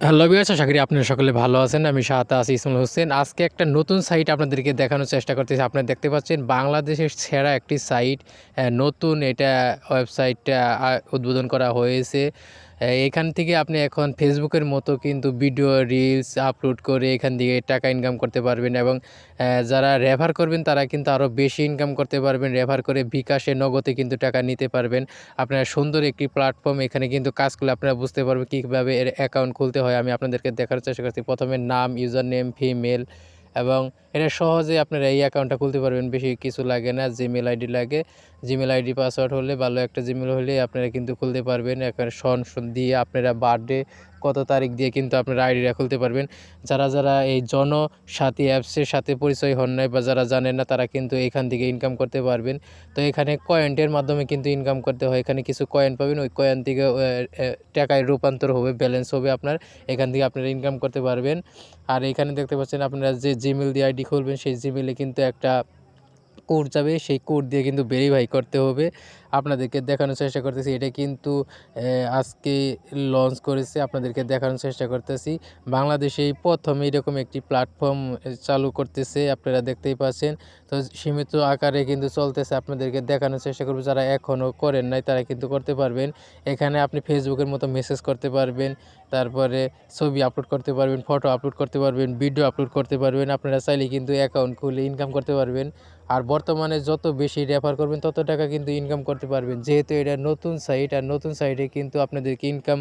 Hello viewers, আশা করি আপনারা সকলে ভালো আছেন। আমি সাথে আছি ইসমুল হোসেন। আজকে একটা নতুন সাইট আপনাদেরকে দেখানোর চেষ্টা করতেছি। আপনারা দেখতে পাচ্ছেন বাংলাদেশের সেরা একটি সাইট, নতুন এটা ওয়েবসাইটটা উদ্বোধন করা হয়েছে। এখান থেকে আপনি এখন ফেসবুকের মতো কিন্তু ভিডিও, রিলস আপলোড করে এখান থেকে টাকা ইনকাম করতে পারবেন এবং যারা রেফার করবেন তারা কিন্তু আরও বেশি ইনকাম করতে পারবেন। রেফার করে বিকাশে, নগদে কিন্তু টাকা নিতে পারবেন। আপনারা সুন্দর একটি প্ল্যাটফর্ম, এখানে কিন্তু কাজ করলে আপনারা বুঝতে পারবেন কীভাবে এর অ্যাকাউন্ট খুলতে হয়। আমি আপনাদেরকে দেখার চেষ্টা করছি। প্রথমে নাম, ইউজার নেম, ফিমেল এবং এটা সহজে আপনারা এই অ্যাকাউন্টটা খুলতে পারবেন। বেশি কিছু লাগে না, জিমেল আইডি লাগে। জিমেল আইডি পাসওয়ার্ড হলে, ভালো একটা জিমেল হলে আপনারা কিন্তু খুলতে পারবেন। এখানে সন দিয়ে আপনারা বার্থডে কত তারিখ দিয়ে কিন্তু আপনারা আইডিটা খুলতে পারবেন। যারা এই জনসাথী অ্যাপসের সাথে পরিচয় হন নাই বা যারা জানেন না, তারা কিন্তু এখান থেকে ইনকাম করতে পারবেন। তো এখানে কয়েন্টের মাধ্যমে কিন্তু ইনকাম করতে হয়। এখানে কিছু কয়েন পাবেন, ওই কয়েন থেকে টাকায় রূপান্তর হবে, ব্যালেন্স হবে আপনার। এখান থেকে আপনারা ইনকাম করতে পারবেন। আর এখানে দেখতে পাচ্ছেন আপনারা যে জিমেল দিয়ে আইডি খুলবেন, সেই জিমেলে কিন্তু একটা কোড যাবে, সেই কোড দিয়ে কিন্তু ভেরিফাই করতে হবে। আপনাদেরকে দেখানোর চেষ্টা করতেছি। এটা কিন্তু আজকে লঞ্চ করেছে, আপনাদেরকে দেখানোর চেষ্টা করতেছি। বাংলাদেশেই প্রথম এরকম একটি প্ল্যাটফর্ম চালু করতেছে, আপনারা দেখতেই পাচ্ছেন। তো সীমিত আকারে কিন্তু চলতেছে, আপনাদেরকে দেখানোর চেষ্টা করব। যারা এখনও করেন নাই তারা কিন্তু করতে পারবেন। এখানে আপনি ফেসবুকের মতো মেসেজ করতে পারবেন, তারপরে ছবি আপলোড করতে পারবেন, ফটো আপলোড করতে পারবেন, ভিডিও আপলোড করতে পারবেন। আপনারা চাইলে কিন্তু অ্যাকাউন্ট খুলে ইনকাম করতে পারবেন। আর বর্তমানে যত বেশি রেফার করবেন তত টাকা কিন্তু ইনকাম করতে পারবেন। যেহেতু এটা নতুন সাইট, আর নতুন সাইটে কিন্তু আপনাদেরকে ইনকাম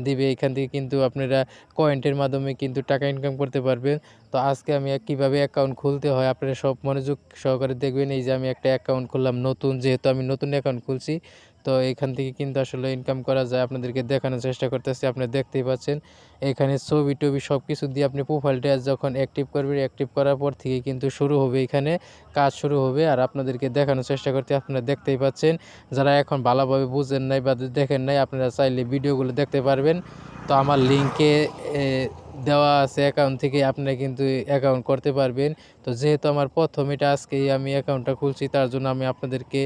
দিবে। এখান থেকে কিন্তু আপনারা কয়েন্টের মাধ্যমে কিন্তু টাকা ইনকাম করতে পারবেন। তো আজকে আমি কীভাবে অ্যাকাউন্ট খুলতে হয় আপনারা সব মনোযোগ সহকারে দেখবেন। এই যে আমি একটা অ্যাকাউন্ট খুললাম নতুন, যেহেতু আমি নতুন অ্যাকাউন্ট খুলছি, তো এখান থেকে কিন্তু আসলে ইনকাম করা যায়। আপনাদেরকে দেখানোর চেষ্টা করতেছি, আপনারা দেখতেই পাচ্ছেন। এখানে ছবি-টবি সব কিছু দিয়ে আপনি প্রোফাইলটা যখন অ্যাক্টিভ করবেন, অ্যাক্টিভ করার পর থেকে কিন্তু শুরু হবে, এখানে কাজ শুরু হবে। আর আপনাদেরকে দেখানোর চেষ্টা করতে আপনারা দেখতেই পাচ্ছেন। যারা এখন ভালোভাবে বুঝেন নাই বা দেখেন নাই, আপনারা চাইলে ভিডিওগুলো দেখতে পারবেন। তো আমার লিঙ্কে দেওয়া আছে, অ্যাকাউন্ট থেকে আপনারা কিন্তু অ্যাকাউন্ট করতে পারবেন। তো যেহেতু আমার প্রথম এটা, আজকেই আমি অ্যাকাউন্টটা খুলছি, তার জন্য আমি আপনাদেরকে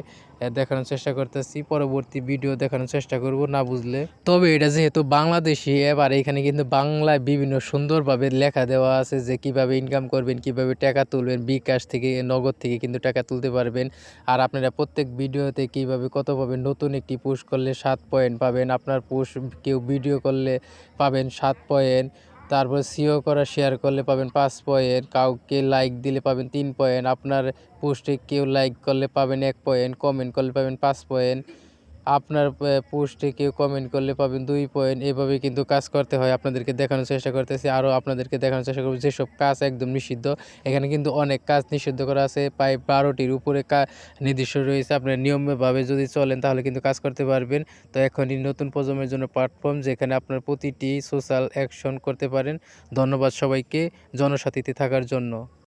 দেখানোর চেষ্টা করতেছি। পরবর্তী ভিডিও দেখানোর চেষ্টা করব না বুঝলে। তবে এটা যেহেতু বাংলাদেশি অ্যাপ, আর এখানে কিন্তু বাংলায় বিভিন্ন সুন্দরভাবে লেখা দেওয়া আছে যে কীভাবে ইনকাম করবেন, কীভাবে টাকা তুলবেন, বিকাশ থেকে, নগদ থেকে কিন্তু টাকা তুলতে পারবেন। আর আপনারা প্রত্যেক ভিডিওতে কীভাবে কত পাবেন, নতুন একটি পোস্ট করলে 7 পয়েন্ট পাবেন, আপনার পোস্ট কেউ ভিডিও করলে পাবেন 7 পয়েন্ট, তারপর সিও করা শেয়ার করলে পাবেন 5 পয়েন্ট, কাউকে লাইক দিলে পাবেন 3 পয়েন্ট, আপনার পোস্টে কেউ লাইক করলে পাবেন 1 পয়েন্ট, কমেন্ট করলে পাবেন 5 পয়েন্ট, আপনার পোস্টে কেউ কমেন্ট করলে পাবেন 2 পয়েন্ট। এভাবে কিন্তু কাজ করতে হয়। আপনাদেরকে দেখানোর চেষ্টা করতেছি, আরও আপনাদেরকে দেখানোর চেষ্টা করব যেসব কাজ একদম নিষিদ্ধ। এখানে কিন্তু অনেক কাজ নিষিদ্ধ করা আছে, প্রায় 12টির উপরে নির্দিষ্ট রয়েছে। আপনার নিয়মভাবে যদি চলেন তাহলে কিন্তু কাজ করতে পারবেন। তো এখনই নতুন প্রজন্মের জন্য প্ল্যাটফর্ম, যেখানে আপনার প্রতিটি সোশ্যাল অ্যাকশন করতে পারেন। ধন্যবাদ সবাইকে জনসাথীতে থাকার জন্য।